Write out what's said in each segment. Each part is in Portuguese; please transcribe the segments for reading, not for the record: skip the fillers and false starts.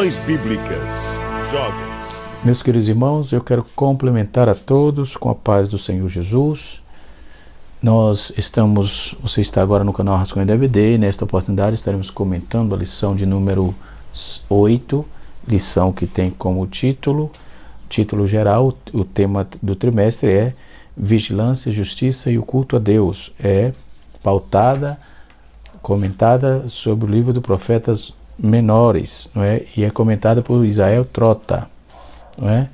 Lições Bíblicas Jovens. Meus queridos irmãos, eu quero complementar a todos com a paz do Senhor Jesus. Você está agora no canal Rascunho DVD e nesta oportunidade estaremos comentando a lição de número 8, lição que tem como título geral, o tema do trimestre é Vigilância, Justiça e o Culto a Deus. É comentada sobre o livro do Profetas Menores, não é? E é comentada por Israel Trota, não é?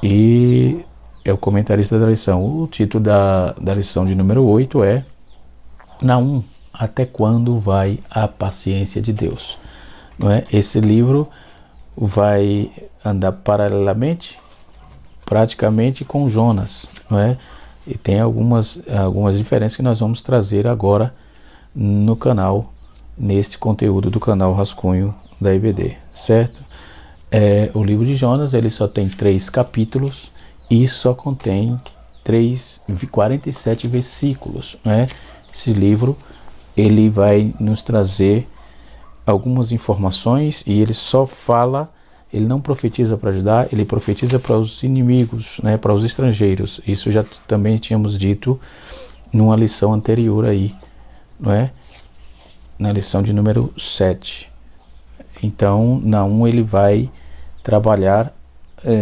E é o comentarista da lição. O título da lição de número 8 é Naum, até quando vai a paciência de Deus? Não é? Esse livro vai andar paralelamente, praticamente, com Jonas, não é? E tem algumas diferenças que nós vamos trazer agora no canal, neste conteúdo do canal Rascunho da EBD, certo? O livro de Jonas, ele só tem 3 capítulos e só contém 47 versículos, né? Esse livro, ele vai nos trazer algumas informações e ele só fala, ele não profetiza para ajudar, ele profetiza para os inimigos, né? Para os estrangeiros. Isso já também tínhamos dito numa lição anterior aí, não é? Na lição de número 7. Então, Naum, ele vai trabalhar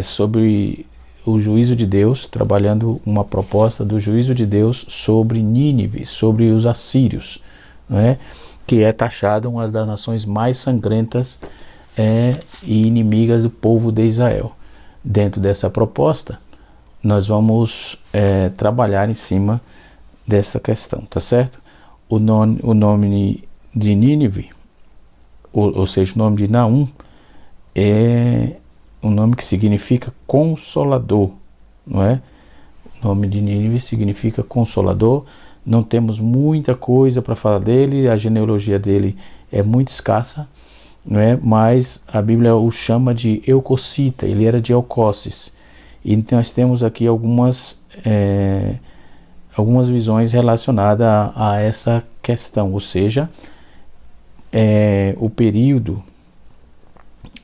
sobre o juízo de Deus, trabalhando uma proposta do juízo de Deus sobre Nínive, sobre os assírios, não é? Que é taxada uma das nações mais sangrentas e inimigas do povo de Israel. Dentro dessa proposta, nós vamos trabalhar em cima dessa questão, tá certo? O nome de Nínive, ou seja, o nome de Naum, é um nome que significa consolador, não é? O nome de Nínive significa consolador. Não temos muita coisa para falar dele, a genealogia dele é muito escassa, não é? Mas a Bíblia o chama de Eucocita, ele era de Elcócis. E nós temos aqui algumas visões relacionadas a essa questão, ou seja, o período,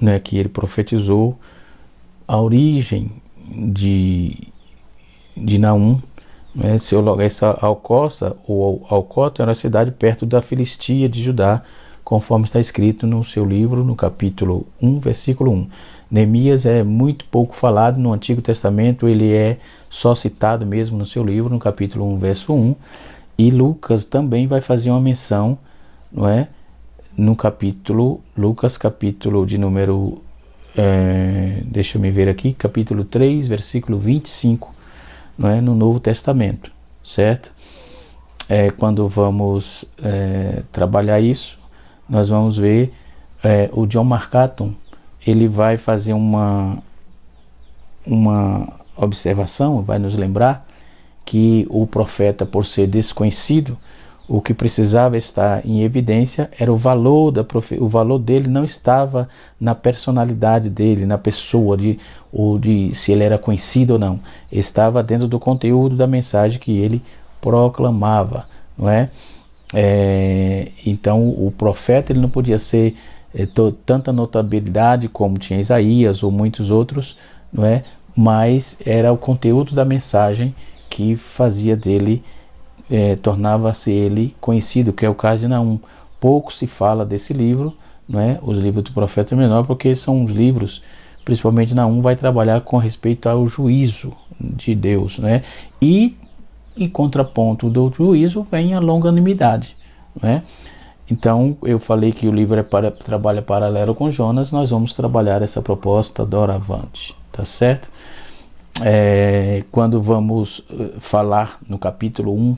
né, que ele profetizou, a origem de Naum, né? Essa Alcosta, ou Alcota, era uma cidade perto da Filistia de Judá, conforme está escrito no seu livro, no capítulo 1, versículo 1. Neemias é muito pouco falado no Antigo Testamento, ele é só citado mesmo no seu livro, no capítulo 1, verso 1, e Lucas também vai fazer uma menção, não é? No capítulo, Lucas, capítulo de número, deixa eu me ver aqui, capítulo 3, versículo 25, não é? No Novo Testamento, certo? Quando vamos trabalhar isso, nós vamos ver o John Marcaton, ele vai fazer uma observação, vai nos lembrar que o profeta, por ser desconhecido, o que precisava estar em evidência era o valor dele não estava na personalidade dele, na pessoa, ou de se ele era conhecido ou não. Estava dentro do conteúdo da mensagem que ele proclamava, não é? Então o profeta, ele não podia ser tanta notabilidade como tinha Isaías ou muitos outros, não é? Mas era o conteúdo da mensagem que fazia dele, tornava-se ele conhecido, que é o caso de Naum. Pouco se fala desse livro, não é? Os livros do profeta menor, porque são os livros, principalmente Naum, vai trabalhar com respeito ao juízo de Deus, não é? E em contraponto do juízo vem a longanimidade, não é? Então eu falei que o livro trabalha paralelo com Jonas, nós vamos trabalhar essa proposta doravante, tá certo? Quando vamos falar no capítulo 1,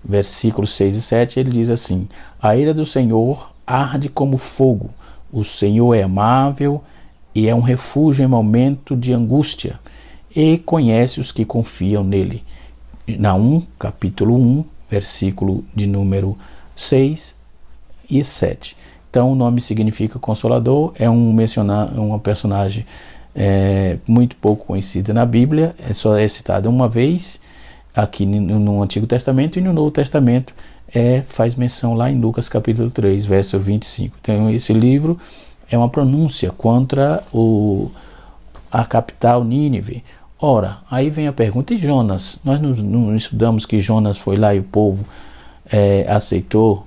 versículos 6 e 7, ele diz assim: a ira do Senhor arde como fogo, o Senhor é amável e é um refúgio em momento de angústia, e conhece os que confiam nele. Naum, capítulo 1, versículo de número 6 e 7. Então o nome significa consolador, é uma personagem muito pouco conhecida na Bíblia, só é citada uma vez aqui no Antigo Testamento, e no Novo Testamento faz menção lá em Lucas capítulo 3, verso 25. Então esse livro é uma pronúncia contra a capital Nínive. Ora, aí vem a pergunta, e Jonas? Nós não estudamos que Jonas foi lá e o povo aceitou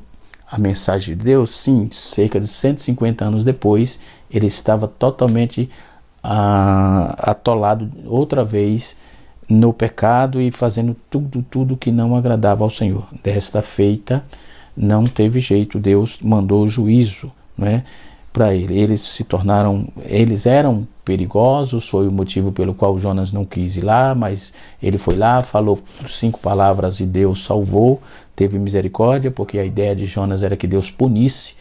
a mensagem de Deus? Sim, cerca de 150 anos depois, ele estava totalmente atolado outra vez no pecado e fazendo tudo que não agradava ao Senhor. Desta feita, não teve jeito, Deus mandou juízo, né, para ele. Eles eram perigosos, foi o motivo pelo qual Jonas não quis ir lá, mas ele foi lá, falou 5 palavras e Deus salvou, teve misericórdia, porque a ideia de Jonas era que Deus punisse.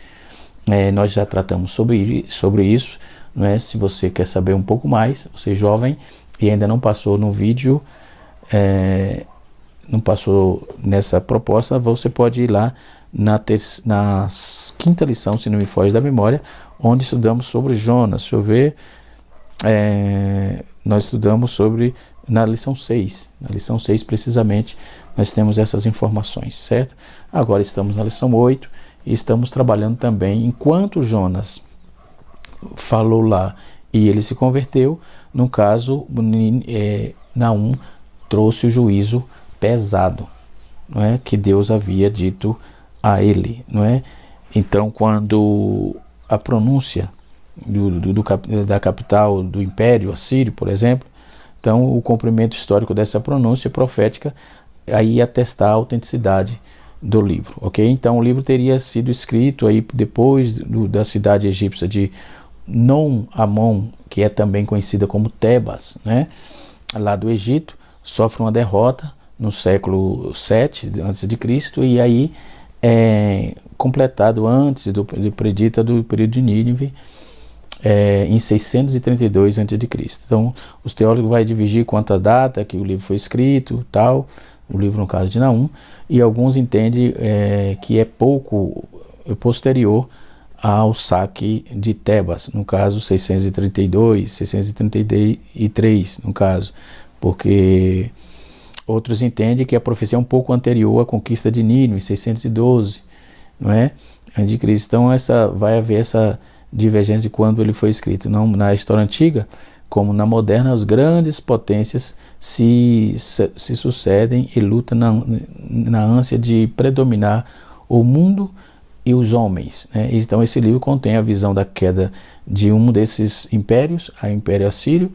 Nós já tratamos sobre isso, né? Se você quer saber um pouco mais, você é jovem e ainda não passou no vídeo, não passou nessa proposta, você pode ir lá na 5ª lição, se não me foge da memória, onde estudamos sobre Jonas. Deixa eu ver, nós estudamos na lição 6, precisamente, nós temos essas informações, certo? Agora estamos na lição 8 e estamos trabalhando também, enquanto Jonas falou lá e ele se converteu, no caso, Naum trouxe o juízo pesado, não é, que Deus havia dito a ele, não é? Então, quando a pronúncia da capital do Império Assírio, por exemplo, então o cumprimento histórico dessa pronúncia profética aí atestar a autenticidade do livro, ok? Então o livro teria sido escrito aí depois da cidade egípcia de Non-Amon, que é também conhecida como Tebas, né? Lá do Egito, sofre uma derrota no século 7 a.C. e aí completado antes do predita do período de Nínive, em 632 a.C. Então os teólogos vão dividir quanto à data que o livro foi escrito, tal, o livro no caso de Naum, e alguns entendem que é pouco posterior ao saque de Tebas, no caso 632, 633 no caso, porque outros entendem que a profecia é um pouco anterior à conquista de Nínive, 612, não é? Antes de Cristo. Então vai haver essa divergência de quando ele foi escrito. Não, na história antiga, como na moderna, as grandes potências se sucedem e lutam na ânsia de predominar o mundo e os homens, né? Então esse livro contém a visão da queda de um desses impérios, o Império Assírio,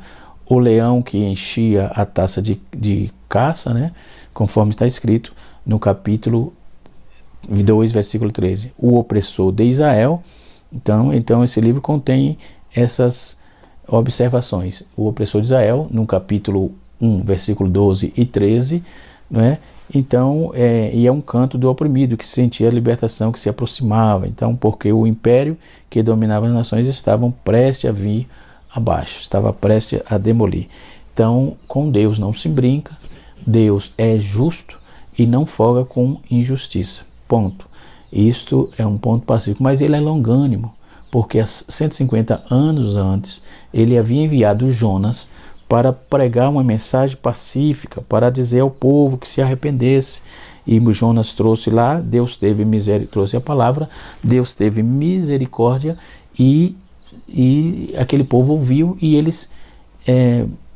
o leão que enchia a taça de caça, né? Conforme está escrito no capítulo 2, versículo 13, o opressor de Israel. Então esse livro contém essas observações. O opressor de Israel, no capítulo 1, versículo 12 e 13, né? Então, e é um canto do oprimido, que sentia a libertação que se aproximava. Então, porque o império que dominava as nações estavam prestes a vir abaixo, estava prestes a demolir. Então, com Deus não se brinca, Deus é justo e não folga com injustiça. Ponto. Isto é um ponto pacífico, mas ele é longânimo, porque 150 anos antes, ele havia enviado Jonas para pregar uma mensagem pacífica, para dizer ao povo que se arrependesse. E Jonas trouxe lá, Deus teve misericórdia, trouxe a palavra, Deus teve misericórdia e aquele povo ouviu e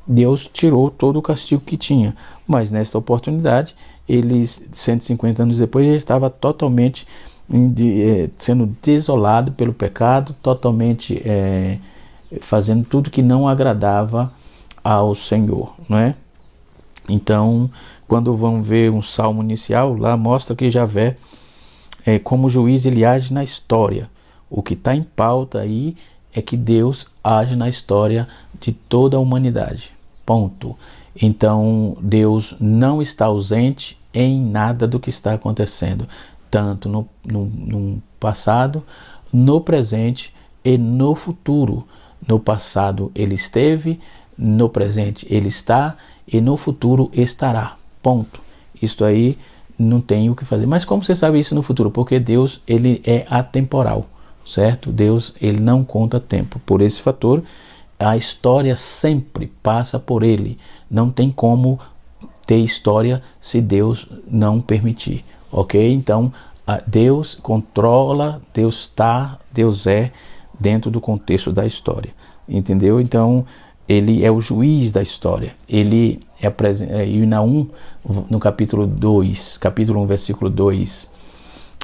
Deus tirou todo o castigo que tinha. Mas nesta oportunidade, 150 anos depois, ele estava totalmente sendo desolado pelo pecado, totalmente fazendo tudo que não agradava ao Senhor, não é? Então, quando vamos ver um salmo inicial, lá mostra que Javé, como juiz, ele age na história. O que está em pauta aí é que Deus age na história de toda a humanidade. Ponto. Então, Deus não está ausente em nada do que está acontecendo, tanto no passado, no presente e no futuro. No passado ele esteve, no presente ele está e no futuro estará. Ponto. Isto aí não tem o que fazer. Mas como você sabe isso no futuro? Porque Deus, ele é atemporal, certo? Deus, ele não conta tempo. Por esse fator, a história sempre passa por ele. Não tem como ter história se Deus não permitir, ok? Então, Deus controla, Deus está, Deus é, dentro do contexto da história, entendeu? Então, ele é o juiz da história. Ele e Naum, no capítulo 1, versículo 2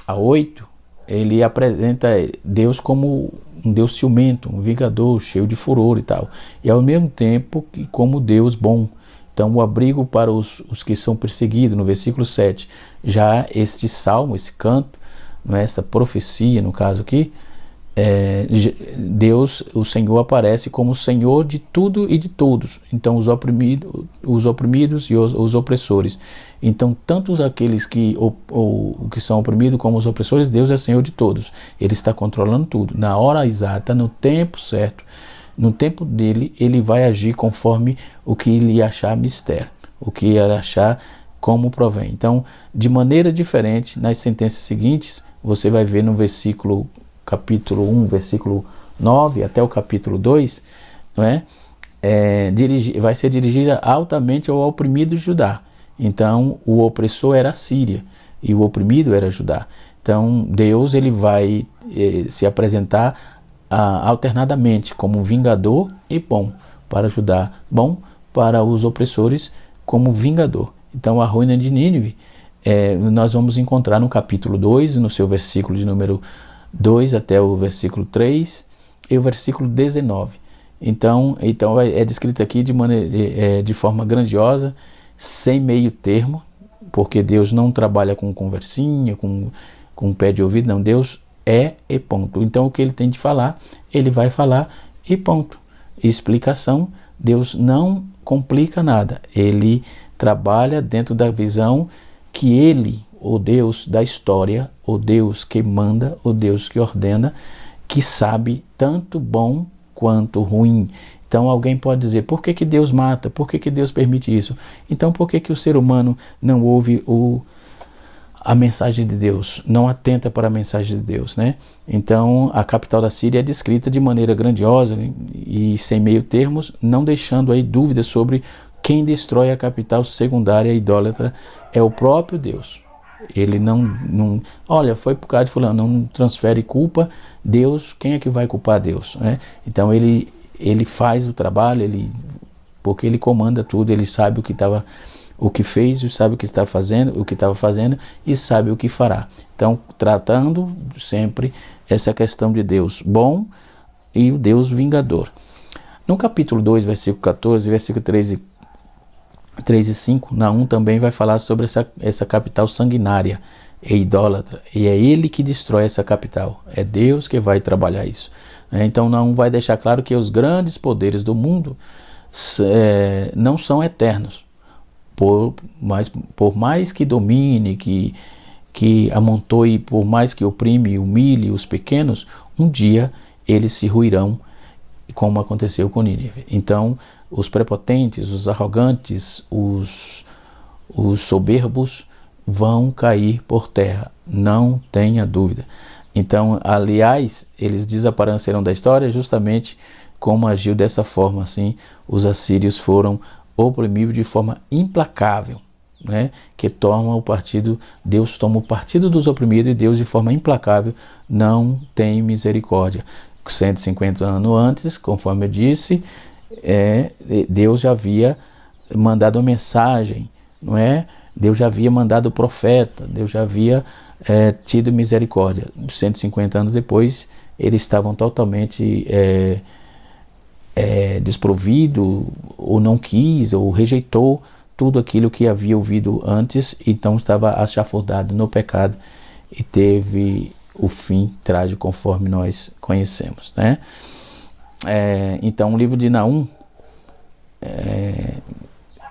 a 8, ele apresenta Deus como um Deus ciumento, um vingador, cheio de furor e tal. E ao mesmo tempo que como Deus bom. Então, o abrigo para os que são perseguidos, no versículo 7. Já este salmo, esse canto, não é, esta profecia, no caso aqui, Deus, o Senhor, aparece como o Senhor de tudo e de todos. Então, os oprimidos e os opressores. Então, tanto aqueles que são oprimidos como os opressores, Deus é Senhor de todos. Ele está controlando tudo. Na hora exata, no tempo certo, no tempo dele, ele vai agir conforme o que ele achar mistério, o que ele achar como provém. Então, de maneira diferente, nas sentenças seguintes, você vai ver no capítulo 1, versículo 9 até o capítulo 2, não é? Vai ser dirigida altamente ao oprimido Judá. Então, o opressor era a Síria e o oprimido era Judá. Então, Deus ele vai se apresentar alternadamente como vingador e bom para Judá, bom para os opressores como vingador. Então, a ruína de Nínive nós vamos encontrar no capítulo 2, no seu versículo de número 2 até o versículo 3 e o versículo 19. Então é descrito aqui de forma grandiosa, sem meio termo, porque Deus não trabalha com conversinha, com pé de ouvido, não, Deus é e ponto. Então o que ele tem de falar, ele vai falar e ponto. Explicação, Deus não complica nada, ele trabalha dentro da visão que ele, o Deus da história, o Deus que manda, o Deus que ordena, que sabe tanto bom quanto ruim. Então alguém pode dizer, por que Deus mata? Por que Deus permite isso? Então por que o ser humano não ouve a mensagem de Deus, não atenta para a mensagem de Deus, né? Então a capital da Síria é descrita de maneira grandiosa e sem meio termos, não deixando aí dúvidas sobre quem destrói a capital secundária idólatra é o próprio Deus. Ele não olha, foi por causa de fulano, não transfere culpa. Deus, quem é que vai culpar Deus, né? Então ele faz o trabalho, porque ele comanda tudo, ele sabe o que fez, sabe o que estava fazendo e sabe o que fará. Então, tratando sempre essa questão de Deus bom e o Deus vingador. No capítulo 2, versículo 14, versículo 3 e 5, Naum também vai falar sobre essa capital sanguinária e idólatra, e é ele que destrói essa capital, é Deus que vai trabalhar isso. Então Naum vai deixar claro que os grandes poderes do mundo não são eternos, por mais que domine, que amontoe, por mais que oprime e humilhe os pequenos, um dia eles se ruirão, como aconteceu com Nínive. Então os prepotentes, os arrogantes, os soberbos vão cair por terra, não tenha dúvida. Então, aliás, eles desaparecerão da história justamente como agiu dessa forma, assim, os assírios foram oprimidos de forma implacável, né? Que Deus toma o partido dos oprimidos e Deus de forma implacável não tem misericórdia. 150 anos antes, conforme eu disse, Deus já havia mandado uma mensagem, não é? Deus já havia mandado o profeta, Deus já havia tido misericórdia. 150 anos depois, eles estavam totalmente desprovido, ou não quis, ou rejeitou tudo aquilo que havia ouvido antes, então estava achafurdado no pecado e teve o fim trágico conforme nós conhecemos, né? Então o livro de Naum,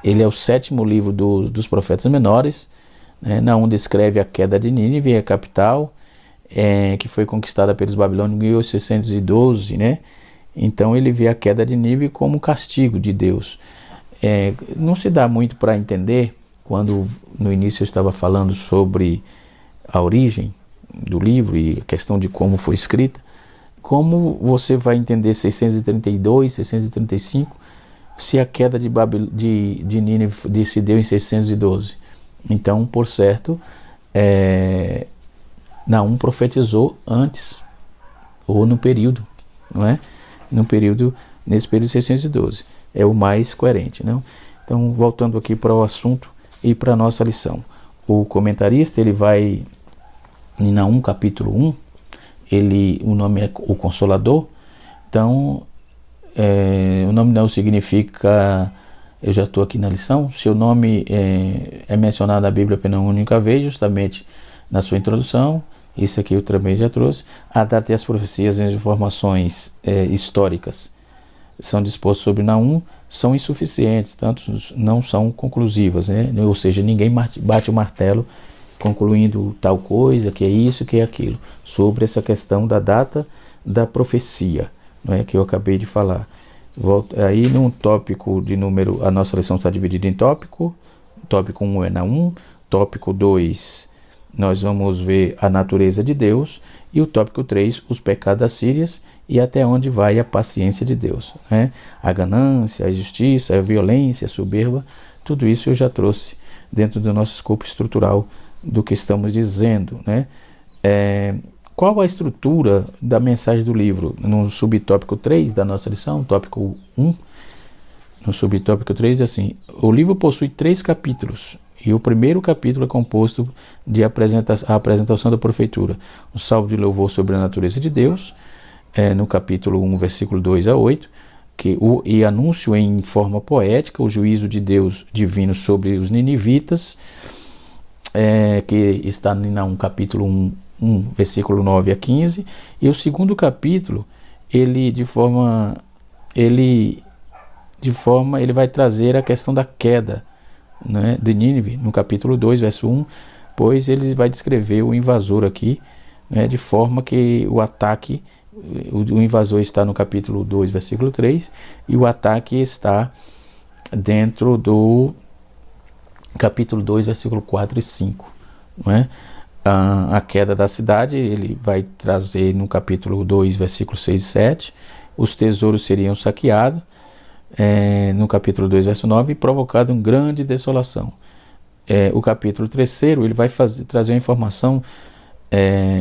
ele é o 7º livro dos profetas menores, né? Naum descreve a queda de Nínive, a capital, que foi conquistada pelos babilônios em 1812, né? Então ele vê a queda de Nínive como castigo de Deus. Não se dá muito para entender, quando no início eu estava falando sobre a origem do livro e a questão de como foi escrita, como você vai entender 632, 635, se a queda de Nínive se deu em 612. Então, por certo, Naum profetizou antes, ou no período, não é? Nesse período de 612. É o mais coerente, não? Então, voltando aqui para o assunto e para a nossa lição. O comentarista, ele vai em Naum capítulo 1, o nome é o Consolador. Então, o nome não significa, eu já estou aqui na lição, seu nome é mencionado na Bíblia apenas uma única vez, justamente na sua introdução. Isso aqui eu também já trouxe. A data e as profecias e as informações históricas são dispostas sobre Naum, são insuficientes, tanto não são conclusivas, né? Ou seja, ninguém bate o martelo concluindo tal coisa, que é isso, que é aquilo, sobre essa questão da data da profecia, não é, que eu acabei de falar. Aí num tópico de número, a nossa lição está dividida em tópico 1 é Naum, tópico 2 nós vamos ver a natureza de Deus, e o tópico 3, os pecados das Sírias, e até onde vai a paciência de Deus, né? A ganância, a injustiça, a violência, a soberba, tudo isso eu já trouxe dentro do nosso escopo estrutural do que estamos dizendo, né? Qual a estrutura da mensagem do livro? No subtópico 3 da nossa lição, tópico 1, no subtópico 3 é assim: o livro possui 3 capítulos, e o primeiro capítulo é composto de apresentação da profetura, um salmo de louvor sobre a natureza de Deus, no capítulo 1, versículo 2 a 8, e anúncio em forma poética o juízo de Deus divino sobre os ninivitas, que está em capítulo 1, versículo 9 a 15, e o segundo capítulo, ele vai trazer a questão da queda, né, de Nínive, no capítulo 2, verso 1, pois ele vai descrever o invasor aqui, né, de forma que o ataque, o invasor está no capítulo 2, versículo 3, e o ataque está dentro do capítulo 2, versículo 4 e 5, não é? A queda da cidade, ele vai trazer no capítulo 2, versículo 6 e 7, os tesouros seriam saqueados, no capítulo 2, verso 9, e provocado uma grande desolação. O capítulo 3, ele vai trazer uma informação,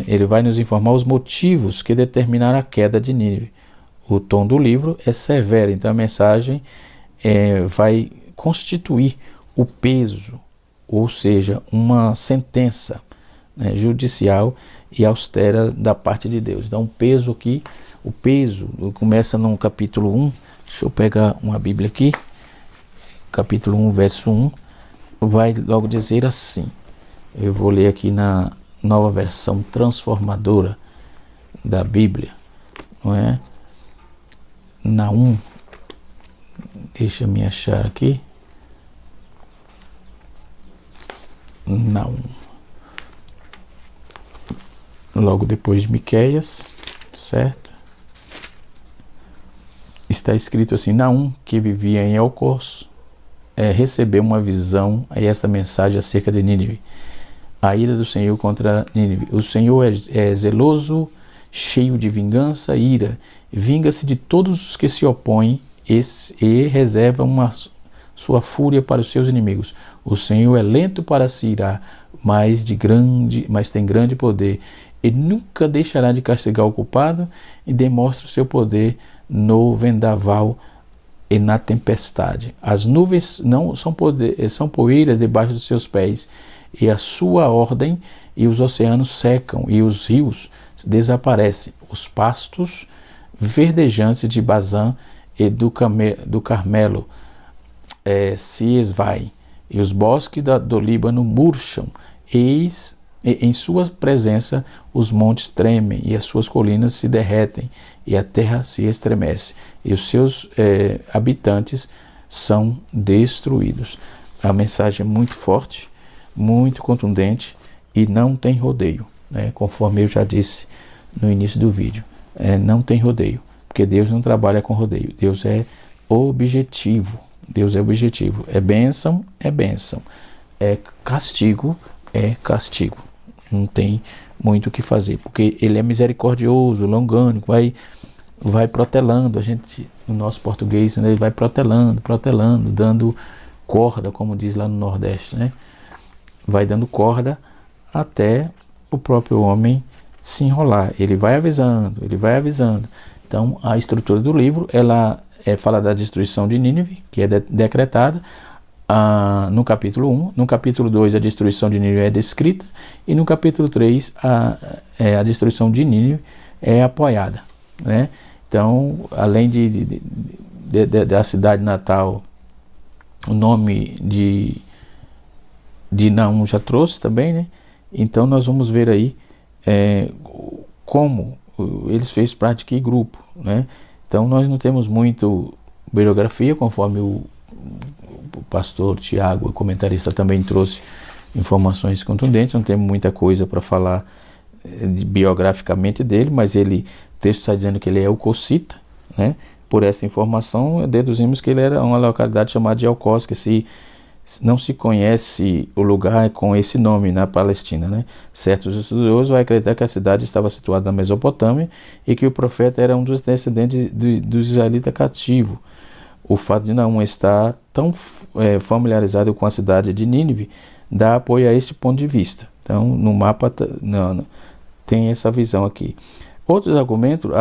ele vai nos informar os motivos que determinaram a queda de Nínive. O tom do livro é severo, então a mensagem vai constituir o peso, ou seja, uma sentença, né, judicial e austera da parte de Deus. Então, o peso começa no capítulo 1, deixa eu pegar uma Bíblia aqui, capítulo 1, verso 1, vai logo dizer assim, eu vou ler aqui na nova versão transformadora da Bíblia, não é? Naum, deixa eu me achar aqui, Naum, logo depois de Miqueias, certo? Está escrito assim: Naum, que vivia em Elcos, recebeu uma visão e esta mensagem acerca de Nínive, a ira do Senhor contra Nínive. O Senhor é zeloso, cheio de vingança e ira, vinga-se de todos os que se opõem e reserva sua fúria para os seus inimigos. O Senhor é lento para se irar, mas tem grande poder. Ele nunca deixará de castigar o culpado e demonstra o seu poder no vendaval e na tempestade. As nuvens não são poeiras debaixo dos seus pés, e a sua ordem, e os oceanos secam, e os rios desaparecem. Os pastos verdejantes de Bazã e do Carmelo se esvaem, e os bosques do Líbano murcham. Eis, em sua presença, os montes tremem, e as suas colinas se derretem, e a terra se estremece, e os seus habitantes são destruídos. A mensagem é muito forte, muito contundente, e não tem rodeio, né? Conforme eu já disse no início do vídeo, não tem rodeio, porque Deus não trabalha com rodeio. Deus é objetivo, é bênção, é castigo, não tem muito o que fazer, porque ele é misericordioso, longânimo, vai protelando, a gente, no nosso português, né, ele vai protelando, dando corda, como diz lá no Nordeste, né? Vai dando corda até o próprio homem se enrolar. Ele vai avisando, Então, a estrutura do livro, ela fala da destruição de Nínive, que é decretada no capítulo 1. No capítulo 2, a destruição de Nínive é descrita. E no capítulo 3, a destruição de Nínive é apoiada, né? Então, além da cidade natal, o nome de Naum já trouxe também, né? Então, nós vamos ver aí como eles fez prática em grupo, né? Então, nós não temos muito bibliografia, conforme o pastor Tiago, o comentarista, também trouxe informações contundentes. Não temos muita coisa para falar biograficamente dele, mas o texto está dizendo que ele é eucocita, né? Por essa informação, deduzimos que ele era uma localidade chamada de Elcos, que não se conhece o lugar com esse nome na Palestina, né? Certos estudiosos vão acreditar que a cidade estava situada na Mesopotâmia e que o profeta era um dos descendentes dos israelitas cativos. O fato de Naum estar tão familiarizado com a cidade de Nínive dá apoio a esse ponto de vista. Então, no mapa tem essa visão aqui. Outros argumentam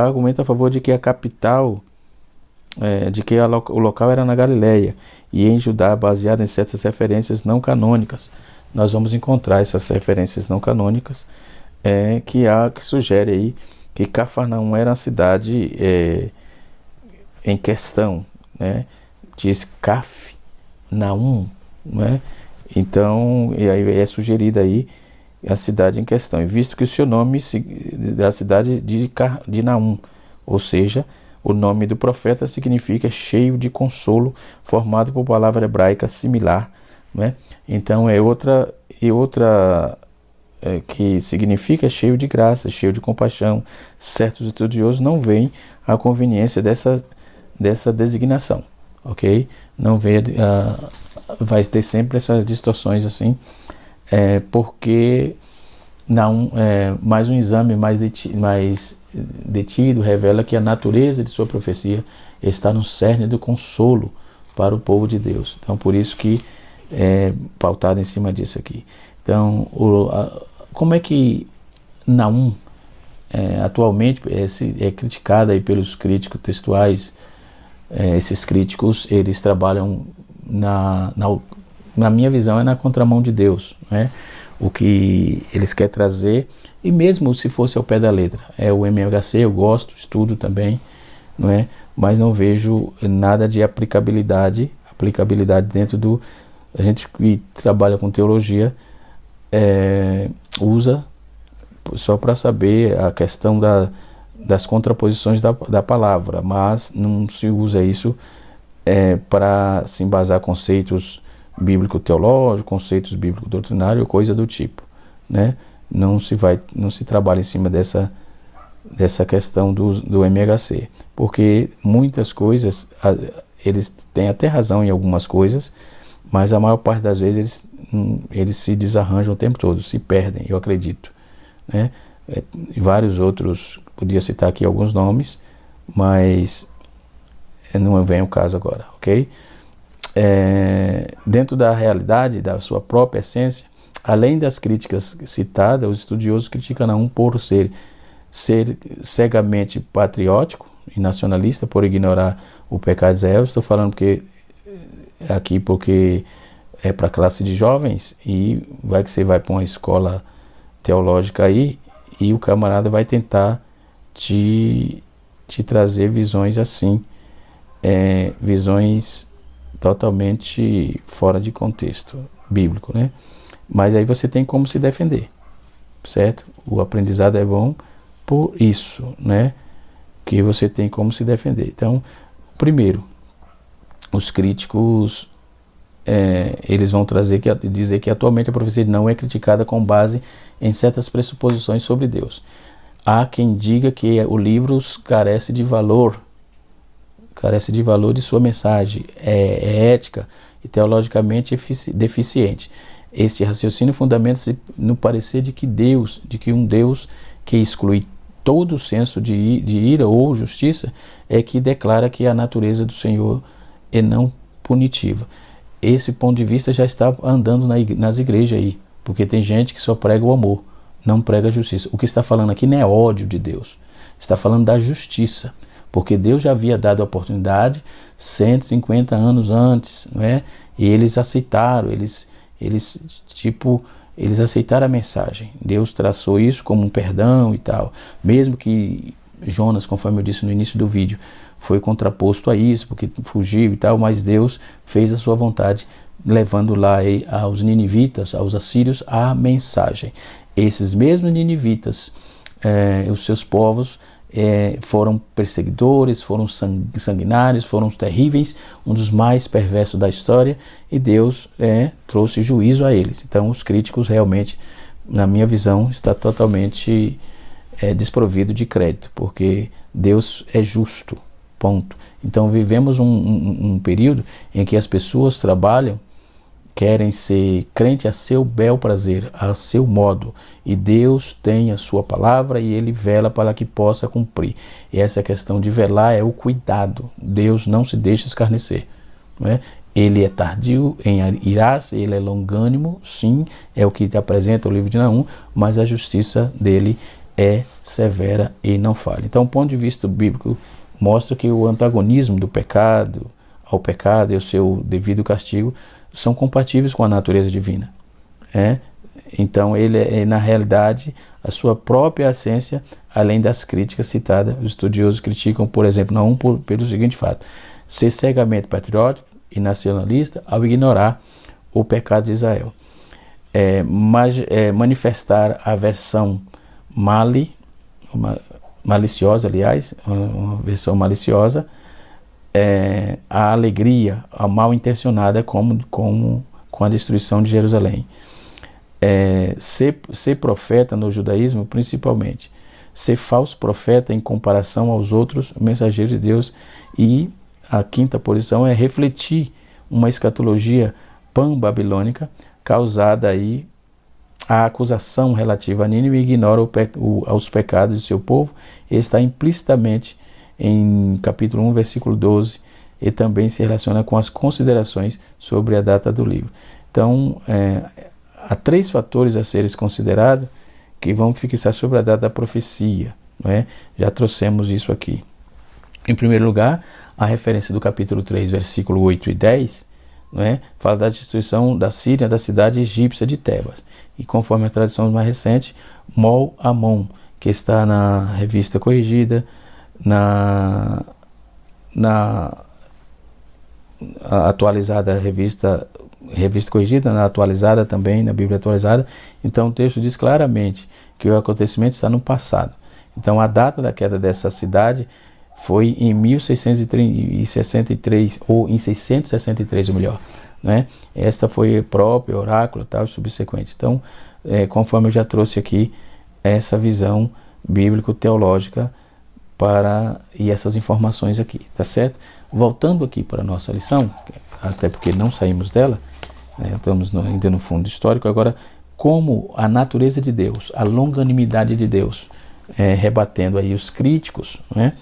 a favor de que a capital, o local era na Galileia e em Judá, baseado em certas referências não canônicas. Nós vamos encontrar essas referências não canônicas que sugere aí que Cafarnaum era a cidade em questão, né? Diz Caf Naum, né? Então, e aí é sugerida aí a cidade em questão, e visto que o seu nome da cidade de Naum, ou seja, o nome do profeta significa cheio de consolo, formado por palavra hebraica similar, né? Então outra que significa cheio de graça, cheio de compaixão. Certos estudiosos não veem a conveniência dessa designação, ok? Não vê, vai ter sempre essas distorções assim, porque mais um exame mais detido revela que a natureza de sua profecia está no cerne do consolo para o povo de Deus. Então, por isso que é pautado em cima disso aqui. Então, como é que Naum atualmente é criticada aí pelos críticos textuais? Esses críticos, eles trabalham na minha visão, na contramão de Deus, né? O que eles querem trazer, e mesmo se fosse ao pé da letra, o MHC, eu gosto, estudo também, não é? Mas não vejo nada de aplicabilidade dentro a gente que trabalha com teologia usa só para saber a questão das contraposições da palavra, mas não se usa isso para se embasar conceitos bíblico-teológicos, conceitos bíblico-doutrinários, coisa do tipo, né? Não se trabalha em cima dessa questão do MHC, porque muitas coisas, eles têm até razão em algumas coisas, mas a maior parte das vezes eles se desarranjam o tempo todo, se perdem, eu acredito, né? Vários outros, podia citar aqui alguns nomes, mas não vem o caso agora, ok? Dentro da realidade, da sua própria essência, além das críticas citadas, os estudiosos criticam Naum por ser cegamente patriótico e nacionalista, por ignorar o pecado de Israel. Estou falando porque é para a classe de jovens, e que você vai para uma escola teológica aí, e o camarada vai tentar te trazer visões assim, visões totalmente fora de contexto bíblico, né? Mas aí você tem como se defender, certo? O aprendizado é bom por isso, né? Que você tem como se defender. Então, primeiro, os críticos eles vão dizer que atualmente a profecia não é criticada com base em certas pressuposições sobre Deus. Há quem diga que o livro carece de valor de sua mensagem, é ética e teologicamente deficiente. Este raciocínio fundamenta-se no parecer de que um Deus que exclui todo o senso de ira ou justiça que declara que a natureza do Senhor é não punitiva. Esse ponto de vista já está andando nas igrejas aí, porque tem gente que só prega o amor, não prega a justiça. O que está falando aqui não é ódio de Deus, está falando da justiça. porque Deus já havia dado a oportunidade 150 anos antes, não é? E eles aceitaram, eles aceitaram a mensagem. Deus traçou isso como um perdão e tal, mesmo que Jonas, conforme eu disse no início do vídeo, foi contraposto a isso, porque fugiu e tal, mas Deus fez a sua vontade, levando lá aos ninivitas, aos assírios, a mensagem. Esses mesmos ninivitas, os seus povos, foram perseguidores, foram sanguinários, foram terríveis, um dos mais perversos da história, e Deus trouxe juízo a eles. Então os críticos realmente, na minha visão, está totalmente desprovido de crédito, porque Deus é justo, ponto. Então vivemos um período em que as pessoas trabalham, querem ser crente a seu bel prazer, a seu modo, e Deus tem a sua palavra e Ele vela para que possa cumprir. E essa questão de velar é o cuidado. Deus não se deixa escarnecer, não é? Ele é tardio em irar-se, Ele é longânimo, sim, é o que apresenta o livro de Naum, mas a justiça dele é severa e não falha. Então, o ponto de vista bíblico mostra que o antagonismo do pecado ao pecado e o seu devido castigo são compatíveis com a natureza divina. Então ele é, na realidade, a sua própria essência, além das críticas citadas. Os estudiosos criticam, por exemplo, Naum pelo seguinte fato: ser cegamente patriótico e nacionalista ao ignorar o pecado de Israel. Manifestar aversão maliciosa, aliás, uma versão maliciosa, a alegria, a mal intencionada com a destruição de Jerusalém. Ser profeta no judaísmo, principalmente, ser falso profeta em comparação aos outros mensageiros de Deus. E a quinta posição é refletir uma escatologia pan-babilônica causada aí a acusação relativa a Nínive, ignora os pecados de seu povo, e está implicitamente em capítulo 1, versículo 12, e também se relaciona com as considerações sobre a data do livro. Então, há 3 fatores a serem considerados que vão fixar sobre a data da profecia, não é? Já trouxemos isso aqui. Em primeiro lugar, a referência do capítulo 3, versículo 8 e 10, não é? Fala da destruição da Síria, da cidade egípcia de Tebas. E conforme a tradição mais recente, Mol Amon, que está na revista corrigida, na atualizada revista corrigida, na atualizada também, na Bíblia atualizada. Então o texto diz claramente que o acontecimento está no passado. Então a data da queda dessa cidade foi em 1663, ou em 663, ou melhor, né? Esta foi o próprio oráculo, tal, subsequente. Então, conforme eu já trouxe aqui, essa visão bíblico-teológica e essas informações aqui, tá certo? Voltando aqui para a nossa lição, até porque não saímos dela, né? Estamos ainda no fundo histórico. Agora, como a natureza de Deus, a longanimidade de Deus, rebatendo aí os críticos, né?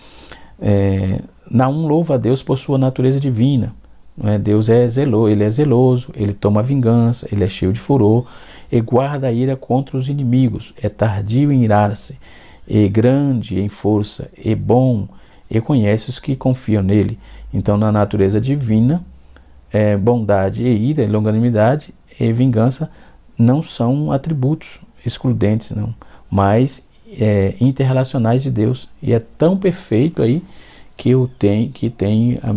Naum louva a Deus por sua natureza divina, não é? Deus é zeloso, Ele é zeloso, Ele toma vingança, Ele é cheio de furor, e guarda a ira contra os inimigos, é tardio em irar-se, e grande em força, e bom, e conhece os que confiam nele. Então, na natureza divina, bondade e ira, longanimidade e vingança não são atributos excludentes, não, mas interrelacionais de Deus. E é tão perfeito aí que tem a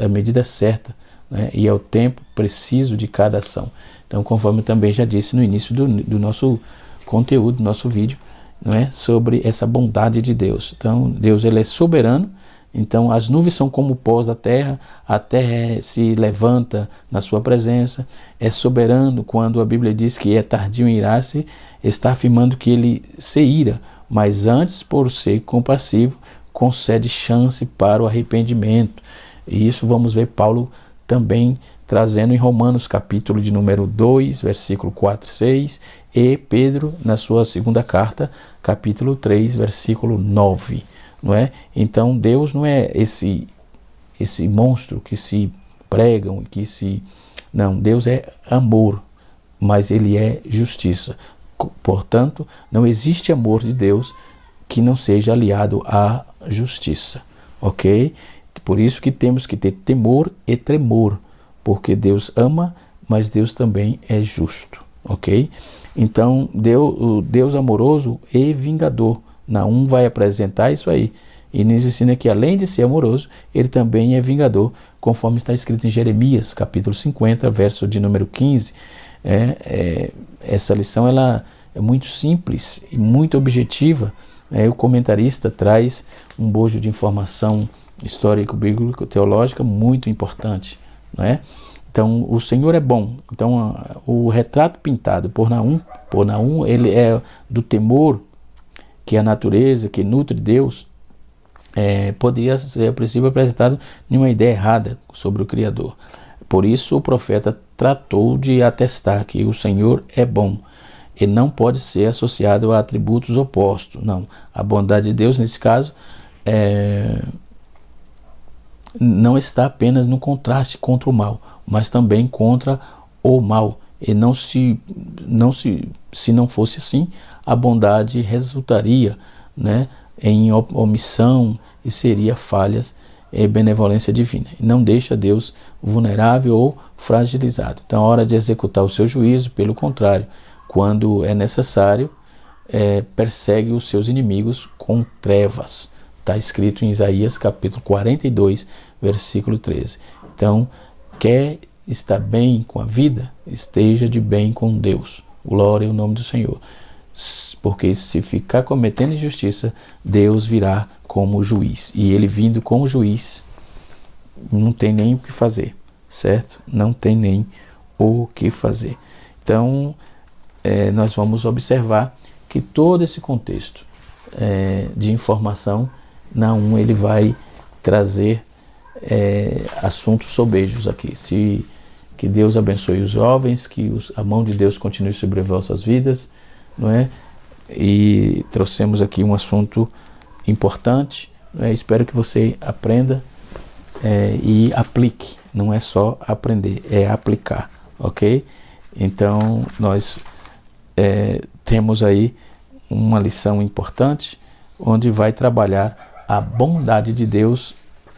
medida certa, né? E é o tempo preciso de cada ação. Então, conforme eu também já disse no início do nosso conteúdo, do nosso vídeo, não é? Sobre essa bondade de Deus. Então, Deus, Ele é soberano. Então, as nuvens são como o pó da terra, a terra se levanta na sua presença. É soberano quando a Bíblia diz que é tardio em irar-se, está afirmando que Ele se ira, mas antes, por ser compassivo, concede chance para o arrependimento. E isso vamos ver Paulo também trazendo em Romanos, capítulo de número 2, versículo 4 e 6, e Pedro, na sua segunda carta, capítulo 3, versículo 9. Não é? Então, Deus não é esse monstro que se pregam, Não, Deus é amor, mas Ele é justiça. Portanto, não existe amor de Deus que não seja aliado à justiça. ok? Por isso que temos que ter temor e tremor, porque Deus ama, mas Deus também é justo, ok? Então, o Deus amoroso e vingador. Naum vai apresentar isso aí e nos ensina que, além de ser amoroso, ele também é vingador, conforme está escrito em Jeremias, capítulo 50, verso de número 15. Essa lição ela é muito simples e muito objetiva. O comentarista traz um bojo de informação histórico-bíblico-teológica muito importante, não é? Então, o Senhor é bom. Então, o retrato pintado por Naum, ele é do temor que a natureza, que nutre Deus, poderia ser, a princípio, apresentado em uma ideia errada sobre o Criador. Por isso, o profeta tratou de atestar que o Senhor é bom e não pode ser associado a atributos opostos. Não, a bondade de Deus, nesse caso, não está apenas no contraste contra o mal, mas também contra o mal. E se não fosse assim, a bondade resultaria, né, em omissão e seria falhas e benevolência divina. E não deixa Deus vulnerável ou fragilizado. Então, é hora de executar o seu juízo, pelo contrário, quando é necessário, persegue os seus inimigos com trevas. Está escrito em Isaías capítulo 42, versículo 13. Então, quer estar bem com a vida? Esteja de bem com Deus. Glória ao nome do Senhor. Porque se ficar cometendo injustiça, Deus virá como juiz. E ele vindo como juiz, não tem nem o que fazer, certo? Não tem nem o que fazer. Então, nós vamos observar que todo esse contexto de informação, Naum ele vai trazer assuntos sobejos aqui. Que Deus abençoe os jovens, que a mão de Deus continue sobre vossas vidas, não é? E trouxemos aqui um assunto importante, não é? Espero que você aprenda e aplique. Não é só aprender, é aplicar, ok? Então nós temos aí uma lição importante, onde vai trabalhar a bondade de Deus,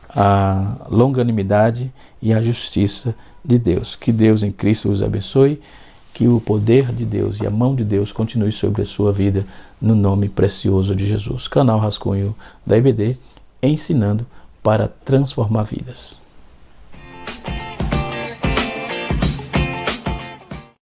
a longanimidade e a justiça de Deus. Que Deus em Cristo os abençoe, que o poder de Deus e a mão de Deus continue sobre a sua vida, no nome precioso de Jesus. Canal Rascunho da IBD, ensinando para transformar vidas.